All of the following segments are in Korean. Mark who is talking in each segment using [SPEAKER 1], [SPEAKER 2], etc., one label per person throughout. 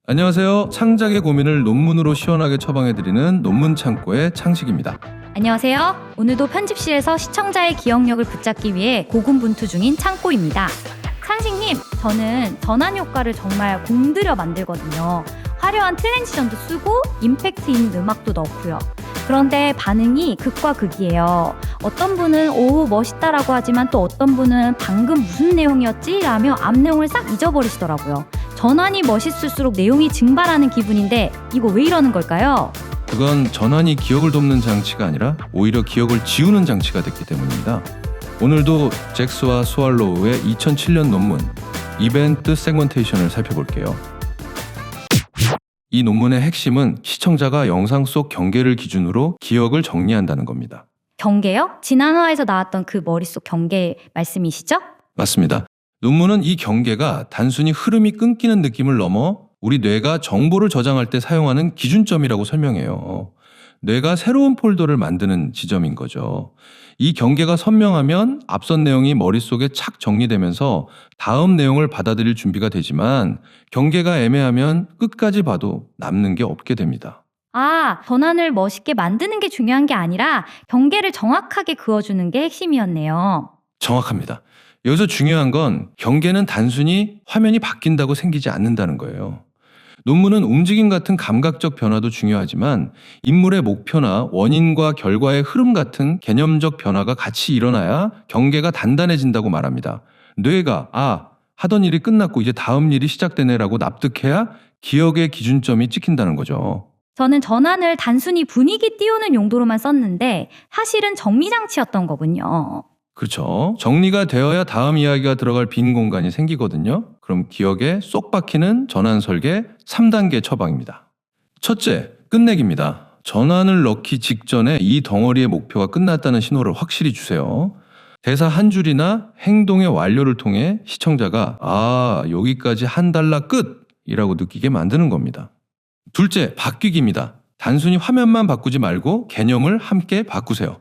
[SPEAKER 1] 안녕하세요. 창작의 고민을 논문으로 시원하게 처방해드리는 논문 창고의 창식입니다.
[SPEAKER 2] 안녕하세요. 오늘도 편집실에서 시청자의 기억력을 붙잡기 위해 고군분투 중인 창고입니다. 창식님, 저는 전환 효과를 정말 공들여 만들거든요. 화려한 트랜지션도 쓰고 임팩트 있는 음악도 넣고요. 그런데 반응이 극과 극이에요. 어떤 분은 오 멋있다라고 하지만 또 어떤 분은 방금 무슨 내용이었지? 라며 앞 내용을 싹 잊어버리시더라고요. 전환이 멋있을수록 내용이 증발하는 기분인데 이거 왜 이러는 걸까요?
[SPEAKER 1] 그건 전환이 기억을 돕는 장치가 아니라 오히려 기억을 지우는 장치가 됐기 때문입니다. 오늘도 잭스와 스왈로우의 2007년 논문 이벤트 세그먼테이션을 살펴볼게요. 이 논문의 핵심은 시청자가 영상 속 경계를 기준으로 기억을 정리한다는 겁니다.
[SPEAKER 2] 경계요? 지난 화에서 나왔던 그 머릿속 경계 말씀이시죠?
[SPEAKER 1] 맞습니다. 논문은 이 경계가 단순히 흐름이 끊기는 느낌을 넘어 우리 뇌가 정보를 저장할 때 사용하는 기준점이라고 설명해요. 뇌가 새로운 폴더를 만드는 지점인 거죠. 이 경계가 선명하면 앞선 내용이 머릿속에 착 정리되면서 다음 내용을 받아들일 준비가 되지만 경계가 애매하면 끝까지 봐도 남는 게 없게 됩니다.
[SPEAKER 2] 전환을 멋있게 만드는 게 중요한 게 아니라 경계를 정확하게 그어주는 게 핵심이었네요.
[SPEAKER 1] 정확합니다. 여기서 중요한 건 경계는 단순히 화면이 바뀐다고 생기지 않는다는 거예요. 논문은 움직임 같은 감각적 변화도 중요하지만 인물의 목표나 원인과 결과의 흐름 같은 개념적 변화가 같이 일어나야 경계가 단단해진다고 말합니다. 뇌가 하던 일이 끝났고 이제 다음 일이 시작되네라고 납득해야 기억의 기준점이 찍힌다는 거죠.
[SPEAKER 2] 저는 전환을 단순히 분위기 띄우는 용도로만 썼는데 사실은 정리장치였던 거군요.
[SPEAKER 1] 그렇죠. 정리가 되어야 다음 이야기가 들어갈 빈 공간이 생기거든요. 그럼 기억에 쏙 박히는 전환 설계 3단계 처방입니다. 첫째, 끝내기입니다. 전환을 넣기 직전에 이 덩어리의 목표가 끝났다는 신호를 확실히 주세요. 대사 한 줄이나 행동의 완료를 통해 시청자가 여기까지 한 달라 끝이라고 느끼게 만드는 겁니다. 둘째, 바뀌기입니다. 단순히 화면만 바꾸지 말고 개념을 함께 바꾸세요.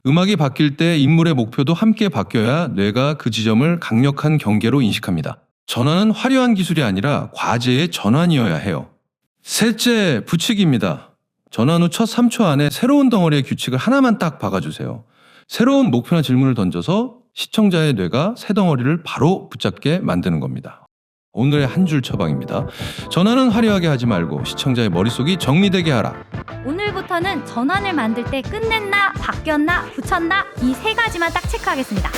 [SPEAKER 1] 음악이 바뀔 때 인물의 목표도 함께 바뀌어야 뇌가 그 지점을 강력한 경계로 인식합니다. 전환은 화려한 기술이 아니라 과제의 전환이어야 해요. 셋째, 붙이기입니다. 전환 후 첫 3초 안에 새로운 덩어리의 규칙을 하나만 딱 박아주세요. 새로운 목표나 질문을 던져서 시청자의 뇌가 새 덩어리를 바로 붙잡게 만드는 겁니다. 오늘의 한 줄 처방입니다. 전환은 화려하게 하지 말고 시청자의 머릿속이 정리되게 하라.
[SPEAKER 2] 오늘부터는 전환을 만들 때 끝냈나, 바뀌었나, 붙였나 이 세 가지만 딱 체크하겠습니다.